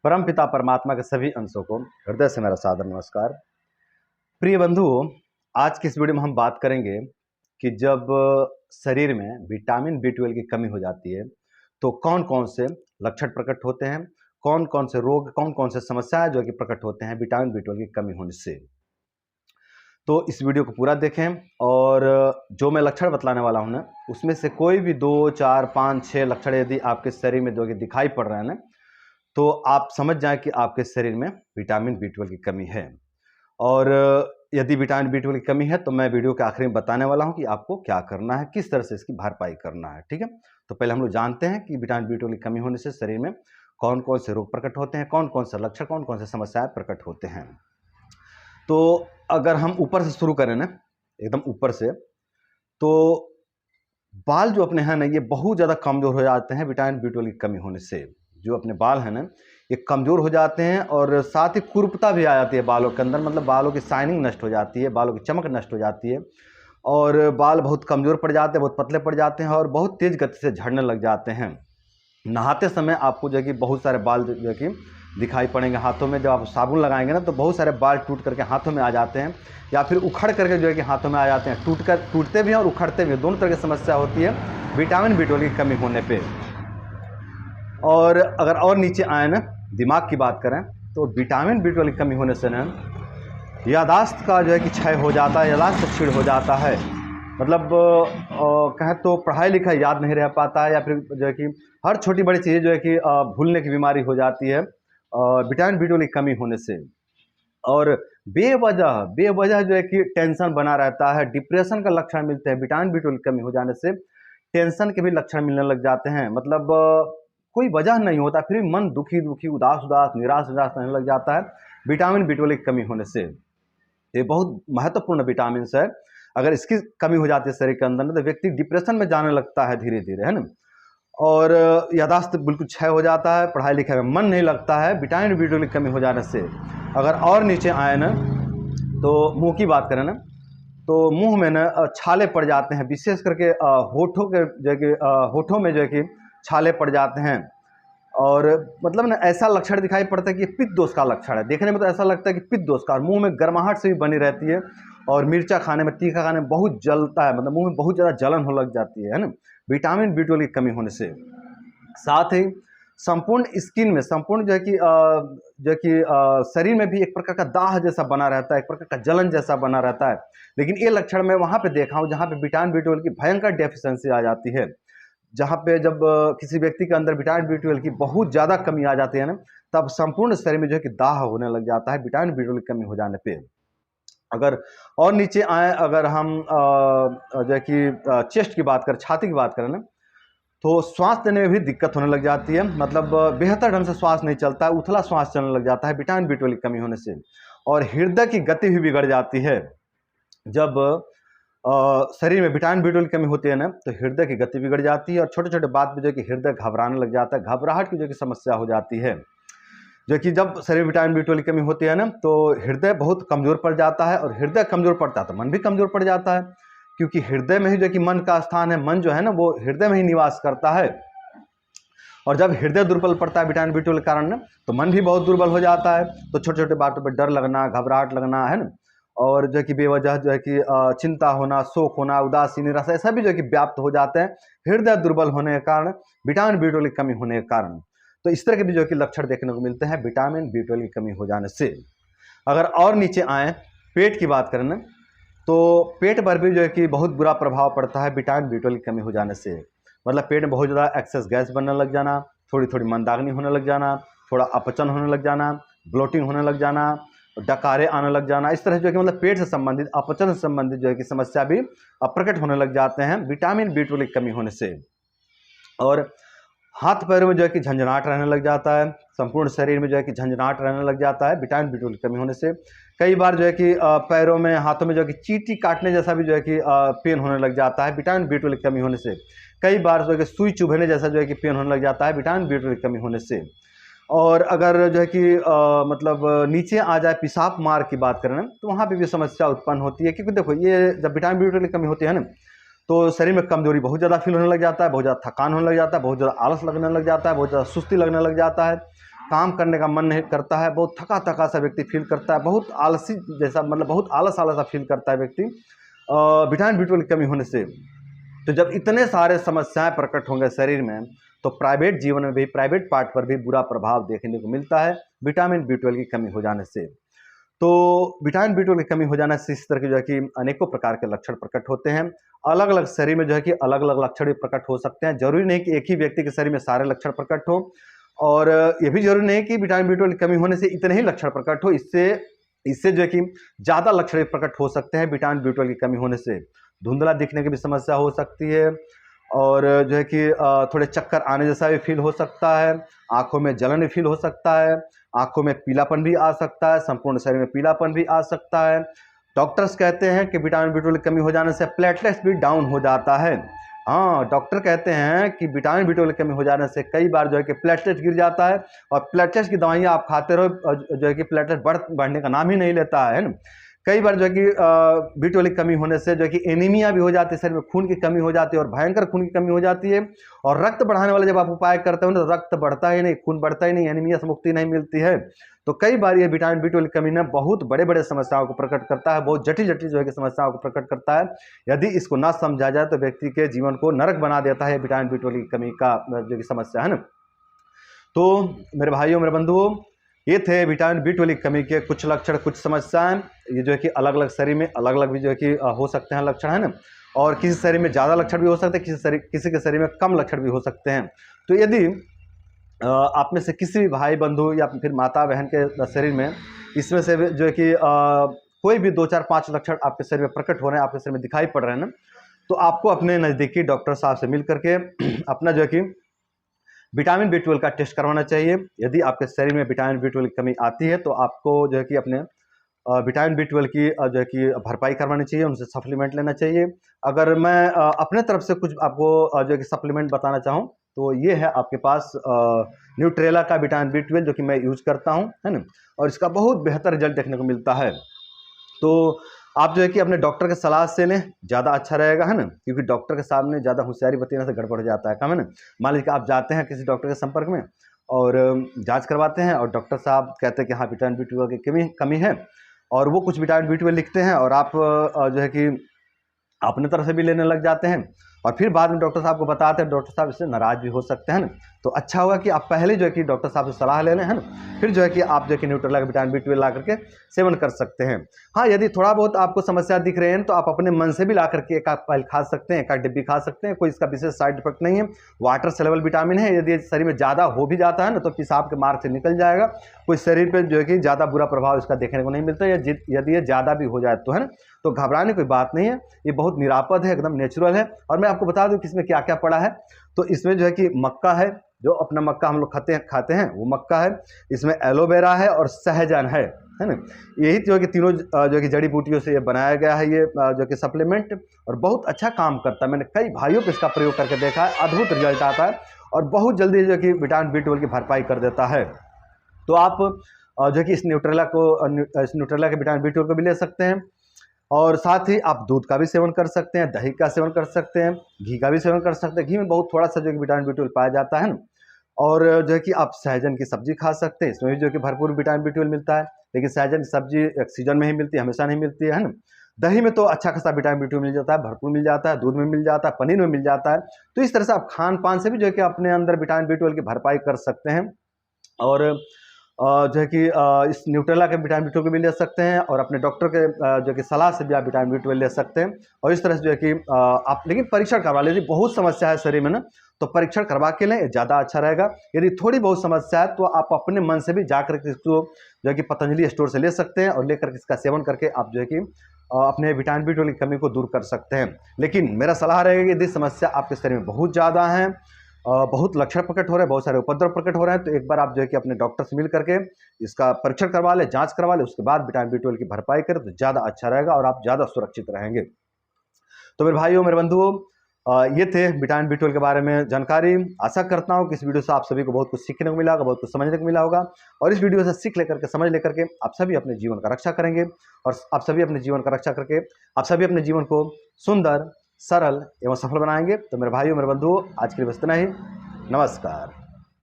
परमपिता परमात्मा के सभी अंशों को हृदय से मेरा सादर नमस्कार। प्रिय बंधुओं, आज की इस वीडियो में हम बात करेंगे कि जब शरीर में विटामिन B12 की कमी हो जाती है तो कौन कौन से लक्षण प्रकट होते हैं, कौन कौन से रोग, कौन कौन से समस्याएं जो कि प्रकट होते हैं विटामिन B12 की कमी होने से। तो इस वीडियो को पूरा देखें और जो मैं लक्षण बतलाने वाला हूं ना, उसमें से कोई भी 2, 4, 5, 6 लक्षण यदि आपके शरीर में जो कि दिखाई पड़ रहे हैं ना, तो आप समझ जाएं कि आपके शरीर में विटामिन B12 की कमी है। और यदि विटामिन B12 की कमी है तो मैं वीडियो के आखिर में बताने वाला हूं कि आपको क्या करना है, किस तरह से इसकी भरपाई करना है। ठीक है, तो पहले हम लोग जानते हैं कि विटामिन B12 की कमी होने से शरीर में कौन कौन से रोग प्रकट होते हैं, कौन कौन से लक्षण, कौन कौन से समस्याएं प्रकट होते हैं। तो अगर हम ऊपर से शुरू करें ना, एकदम ऊपर से, तो बाल जो अपने हैं ना, ये बहुत ज़्यादा कमज़ोर हो जाते हैं विटामिन B12 की कमी होने से। जो अपने बाल हैं ना, ये कमज़ोर हो जाते हैं और साथ ही कुरूपता भी आ जाती है बालों के अंदर, मतलब बालों की शाइनिंग नष्ट हो जाती है, बालों की चमक नष्ट हो जाती है और बाल बहुत कमज़ोर पड़ जाते हैं, बहुत पतले पड़ जाते हैं और बहुत तेज़ गति से झड़ने लग जाते हैं। नहाते समय आपको जो है कि बहुत सारे बाल जो है कि दिखाई पड़ेंगे हाथों में। जब आप साबुन लगाएंगे ना तो बहुत सारे बाल टूट करके हाथों में आ जाते हैं या फिर उखड़ करके जो है कि हाथों में आ जाते हैं। टूटते भी हैं और उखड़ते भी हैं, दोनों तरह की समस्या होती है विटामिन B12 की कमी होने पे। और अगर और नीचे आए ना, दिमाग की बात करें तो विटामिन B12 की कमी होने से ना यादाश्त का जो है कि क्षय हो जाता है, यादाश्त क्षीण हो जाता है। मतलब कहें तो पढ़ाई लिखाई याद नहीं रह पाता है या फिर जो है कि हर छोटी बड़ी चीज़ जो है कि भूलने की बीमारी हो जाती है विटामिन B12 की कमी होने से। और बेवजह जो है कि टेंशन बना रहता है, डिप्रेशन का लक्षण मिलते हैं विटामिन B12 की कमी हो जाने से। टेंशन के भी लक्षण मिलने लग जाते हैं, मतलब कोई वजह नहीं होता फिर भी मन दुखी दुखी, उदास उदास, निराश निराश रहने लग जाता है विटामिन B12 की कमी होने से। ये बहुत महत्वपूर्ण विटामिन है। अगर इसकी कमी हो जाती है शरीर के अंदर तो व्यक्ति डिप्रेशन में जाने लगता है धीरे धीरे, है ना। और यादाश्त बिल्कुल क्षय हो जाता है, पढ़ाई लिखाई में मन नहीं लगता है विटामिन B12 की कमी हो जाने से। अगर और नीचे आए ना, तो मुंह की बात करें ना, तो मुंह में ना छाले पड़ जाते हैं, विशेष करके होठों के जो है कि होठों में जो है कि छाले पड़ जाते हैं। और मतलब ना ऐसा लक्षण दिखाई पड़ता है कि पित्त दोष का लक्षण है। देखने में तो ऐसा लगता है कि पित्त दोष का, और मुंह में गर्माहट से भी बनी रहती है और मिर्चा खाने में, तीखा खाने में बहुत जलता है, मतलब मुंह में बहुत ज़्यादा जलन होने लग जाती है ना, विटामिन B12 की कमी होने से। साथ ही संपूर्ण स्किन में, संपूर्ण जो है कि शरीर में भी एक प्रकार का दाह जैसा बना रहता है, एक प्रकार का जलन जैसा बना रहता है। लेकिन ये लक्षण मैं वहाँ पे देखा हूँ जहाँ पे विटामिन B12 की भयंकर डेफिशिएंसी आ जाती है। जहाँ पे जब किसी व्यक्ति के अंदर विटामिन B12 की बहुत ज़्यादा कमी आ जाती है ना, तब संपूर्ण शरीर में जो है कि दाह होने लग जाता है विटामिन B12 की कमी हो जाने पे। अगर और नीचे आए, अगर हम जो है कि चेस्ट की बात करें, छाती की बात करें ना, तो श्वास लेने में भी दिक्कत होने लग जाती है, मतलब बेहतर ढंग से श्वास नहीं चलता है, उथला श्वास चलने लग जाता है विटामिन B12 की कमी होने से। और हृदय की गति भी बिगड़ जाती है। जब शरीर में विटामिन B12 की कमी होती है ना, तो हृदय की गति बिगड़ जाती है और छोटे छोटे बात पे जो कि हृदय घबराने लग जाता है, घबराहट की जो कि समस्या हो जाती है। जो कि जब शरीर में विटामिन B12 की कमी होती है ना, तो हृदय बहुत कमज़ोर पड़ जाता है, और हृदय कमज़ोर पड़ता है तो मन भी कमज़ोर पड़ जाता है, क्योंकि हृदय में ही जो कि मन का स्थान है। मन जो है ना वो हृदय में ही निवास करता है, और जब हृदय दुर्बल पड़ता है विटामिन B12 के कारण ना, तो मन भी बहुत दुर्बल हो जाता है। तो छोटे छोटे बातों पर डर लगना, घबराहट लगना, है ना, और जो है कि बेवजह जो है कि चिंता होना, शोक होना, उदासी, निराशा, ऐसा भी जो है कि व्याप्त हो जाते हैं हृदय दुर्बल होने के कारण, विटामिन B12 की कमी होने के कारण। तो इस तरह के भी जो है कि लक्षण देखने को मिलते हैं विटामिन B12 की कमी हो जाने से। अगर और नीचे आए, पेट की बात करें ना, तो पेट पर भी जो है कि बहुत बुरा प्रभाव पड़ता है विटामिन B12 की कमी हो जाने से। मतलब पेट में बहुत ज़्यादा एक्सेस गैस बनने लग जाना, थोड़ी थोड़ी मंदाग्नि होने लग जाना, थोड़ा अपचन होने लग जाना, ब्लोटिंग होने लग जाना, डकारे आने लग जाना। इस तरह जो है कि मतलब पेट से संबंधित, अपचन से संबंधित जो है कि समस्या भी प्रकट होने लग जाते हैं विटामिन B12 की कमी होने से। और हाथ पैरों में जो है कि झंझनाहट रहने लग जाता है, संपूर्ण शरीर में जो है कि झंझनाहट रहने लग जाता है विटामिन B12 की कमी होने से। कई बार जो है कि पैरों में, हाथों में जो है कि चींटी काटने जैसा भी जो है कि पेन होने लग जाता है विटामिन B12 की कमी होने से। कई बार जो है कि सुई चुभने जैसा जो है कि पेन होने लग जाता है विटामिन B12 की कमी होने से। और अगर जो है कि मतलब नीचे आ जाए, पेशाब मार्ग की बात करें ना, तो वहाँ पे भी समस्या उत्पन्न होती है, क्योंकि देखो ये जब विटामिन B12 की कमी होती है ना, तो शरीर में कमजोरी बहुत ज़्यादा फील होने लग जाता है, बहुत ज़्यादा थकान होने लग जाता है, बहुत ज़्यादा आलस लगने लग जाता है, बहुत ज़्यादा सुस्ती लगने लग जाता है। काम करने का मन नहीं करता है, बहुत थका थका सा व्यक्ति फील करता है, बहुत आलसी जैसा, मतलब बहुत आलस आलस सा फील करता है व्यक्ति विटामिन बी 12 की कमी होने से। तो जब इतने सारे समस्याएं प्रकट होंगे शरीर में, तो प्राइवेट जीवन में भी, प्राइवेट पार्ट पर भी बुरा प्रभाव देखने को मिलता है विटामिन बी 12 की कमी हो जाने से। तो विटामिन बी 12 की कमी हो जाने से इस तरह की जो है कि अनेकों प्रकार के लक्षण प्रकट होते हैं। अलग अलग शरीर में जो है कि अलग अलग लक्षण भी प्रकट हो सकते हैं। जरूरी नहीं कि एक ही व्यक्ति के शरीर में सारे लक्षण प्रकट हो, और ये भी जरूरी नहीं कि विटामिन बी 12 की कमी होने से इतने ही लक्षण प्रकट हो। इससे जो है कि ज़्यादा लक्षण भी प्रकट हो सकते हैं विटामिन बी 12 की कमी होने से। धुंधला दिखने की भी समस्या हो सकती है, और जो है कि थोड़े चक्कर आने जैसा भी फील हो सकता है, आंखों में जलन भी फील हो सकता है, आंखों में पीलापन भी आ सकता है, संपूर्ण शरीर में पीलापन भी आ सकता है। डॉक्टर्स कहते हैं कि विटामिन बी 12 की कमी हो जाने से प्लेटलेट्स भी डाउन हो जाता है। हाँ, डॉक्टर कहते हैं कि विटामिन बी 12 की कमी हो जाने से कई बार जो है कि प्लेटलेट्स गिर जाता है, और प्लेटलेट्स की दवाइयाँ आप खाते रहो, जो है कि प्लेटलेट बढ़ने का नाम ही नहीं लेता है ना। कई बार जो है कि बी 12 की कमी होने से जो है कि एनीमिया भी हो जाती है, शरीर में खून की कमी हो जाती है, और भयंकर खून की कमी हो जाती है। और रक्त बढ़ाने वाले जब आप उपाय करते हो ना, तो रक्त बढ़ता ही नहीं, खून बढ़ता ही नहीं, एनीमिया से मुक्ति नहीं मिलती है। तो कई बार ये विटामिन बी 12 की कमी ना बहुत बड़े बड़े समस्याओं को प्रकट करता है, बहुत जटिल जटिल जो है कि समस्याओं को प्रकट करता है। यदि इसको ना समझा जाए तो व्यक्ति के जीवन को नरक बना देता है विटामिन बी 12 की कमी का जो कि समस्या है ना। तो मेरे भाइयों, मेरे बंधुओं, ये थे विटामिन बी 12 की कमी के कुछ लक्षण, कुछ समस्याएं। ये जो है कि अलग अलग शरीर में अलग अलग भी जो है कि हो सकते हैं लक्षण, है ना। और किसी शरीर में ज़्यादा लक्षण भी हो सकते हैं, किसी के शरीर में कम लक्षण भी हो सकते हैं। तो यदि आप में से किसी भी भाई बंधु या फिर माता बहन के शरीर में इसमें से जो है कि कोई भी 2, 4, 5 लक्षण आपके शरीर में प्रकट हो रहे हैं, आपके शरीर में दिखाई पड़ रहे हैं ना, तो आपको अपने नज़दीकी डॉक्टर साहब से मिल करके अपना जो है कि विटामिन बी 12 का टेस्ट करवाना चाहिए। यदि आपके शरीर में विटामिन बी 12 की कमी आती है, तो आपको जो है कि अपने विटामिन बी 12 की जो है कि भरपाई करवानी चाहिए, उनसे सप्लीमेंट लेना चाहिए। अगर मैं अपने तरफ से कुछ आपको जो है कि सप्लीमेंट बताना चाहूँ, तो ये है आपके पास न्यूट्रेला का विटामिन बी 12, जो कि मैं यूज़ करता हूँ, है ना, और इसका बहुत बेहतर रिजल्ट देखने को मिलता है। तो आप जो है कि अपने डॉक्टर के सलाह से लें, ज़्यादा अच्छा रहेगा, है ना, क्योंकि डॉक्टर के सामने ज़्यादा होशियारी बरतने से गड़बड़ हो जाता है काम, है ना। मान लीजिए कि आप जाते हैं किसी डॉक्टर के संपर्क में और जांच करवाते हैं, और डॉक्टर साहब कहते हैं कि हाँ विटामिन बी 12 की कमी है, और वो कुछ विटामिन बी 12 लिखते हैं, और आप जो है कि अपने तरफ से भी लेने लग जाते हैं, और फिर बाद में डॉक्टर साहब को बताते हैं, डॉक्टर साहब इससे नाराज़ भी हो सकते हैं ना। तो अच्छा होगा कि आप पहले जो है कि डॉक्टर साहब से सलाह ले लें, है ना, फिर जो है कि आप जो है कि न्यूट्रेला का विटामिन बी 12 ला करके सेवन कर सकते हैं। हाँ, यदि थोड़ा बहुत आपको समस्या दिख रहे हैं तो आप अपने मन से भी ला करके एक आध पाइल खा सकते हैं, एक आध डिब्बी खा सकते हैं, कोई इसका विशेष साइड इफेक्ट नहीं है। वाटर सेलेबल विटामिन है, यदि शरीर में ज़्यादा हो भी जाता है ना, तो पेशाब के मार्ग से निकल जाएगा, कोई शरीर पर जो है कि ज़्यादा बुरा प्रभाव इसका देखने को नहीं मिलता है। यदि ये ज़्यादा भी हो जाए तो, है ना, तो घबराने की कोई बात नहीं है, ये बहुत निरापद है, एकदम नेचुरल है। और मैं आपको बता दूं कि इसमें क्या क्या पड़ा है। तो इसमें जो है कि मक्का है, जो अपना मक्का हम लोग खाते हैं वो मक्का है, इसमें एलोवेरा है और सहजन है ना। यही जो है कि तीनों जो है कि जड़ी बूटियों से ये बनाया गया है, ये जो कि सप्लीमेंट, और बहुत अच्छा काम करता है। मैंने कई भाइयों को इसका प्रयोग करके देखा है, अद्भुत रिजल्ट आता है, और बहुत जल्दी जो है कि विटामिन बी 12 की भरपाई कर देता है। तो आप जो है कि इस न्यूट्रेला के विटामिन बी 12 को भी ले सकते हैं, और साथ ही आप दूध का भी सेवन कर सकते हैं, दही का सेवन कर सकते हैं, घी का भी सेवन कर सकते हैं। घी में बहुत थोड़ा सा जो कि विटामिन बी 12 पाया जाता है ना। और जो है कि आप सहजन की सब्जी खा सकते हैं, इसमें भी जो कि भरपूर विटामिन बी 12 मिलता है। लेकिन सहजन की सब्जी एक सीजन में ही मिलती है, हमेशा नहीं मिलती है ना। दही में तो अच्छा खासा विटामिन बी 12 मिल जाता है, भरपूर मिल जाता है, दूध में मिल जाता है, पनीर में मिल जाता है। तो इस तरह से आप खान पान से भी जो है कि अपने अंदर विटामिन बी 12 की भरपाई कर सकते हैं। और जो है कि इस न्यूट्रेला के विटामिन बी 12 को भी ले सकते हैं, और अपने डॉक्टर के जो कि सलाह से भी आप विटामिन बी 12 ले सकते हैं। और इस तरह से जो है कि आप लेकिन परीक्षण करवा लीजिए। बहुत समस्या है शरीर में ना, तो परीक्षण करवा के लें, ज़्यादा अच्छा रहेगा। यदि थोड़ी बहुत समस्या है तो आप अपने मन से भी जाकर के इसको जो है कि पतंजलि स्टोर से ले सकते हैं, और लेकर के इसका सेवन करके आप जो है कि अपने विटामिन बी 12 की कमी को दूर कर सकते हैं। लेकिन मेरा सलाह रहेगा, यदि समस्या आपके शरीर में बहुत ज़्यादा है, बहुत लक्षण प्रकट हो रहे हैं, बहुत सारे उपद्रव प्रकट हो रहे हैं, तो एक बार आप जो है कि अपने डॉक्टर से मिल करके इसका परीक्षण करवा लें, जांच करवा लें, उसके बाद विटामिन बी 12 की भरपाई करें तो ज़्यादा अच्छा रहेगा, और आप ज़्यादा सुरक्षित रहेंगे। तो मेरे भाइयों, मेरे बंधुओं, ये थे विटामिन बी 12 के बारे में जानकारी। आशा करता हूँ कि इस वीडियो से आप सभी को बहुत कुछ सीखने को मिला होगा, बहुत कुछ समझने को मिला होगा, और इस वीडियो से सीख लेकर के, समझ लेकर के आप सभी अपने जीवन का रक्षा करेंगे, और आप सभी अपने जीवन का रक्षा करके आप सभी अपने जीवन को सुंदर, सरल एवं सफल बनाएंगे। तो मेरे भाइयों, मेरे बंधुओं, आज के लिए बस इतना ही। नमस्कार।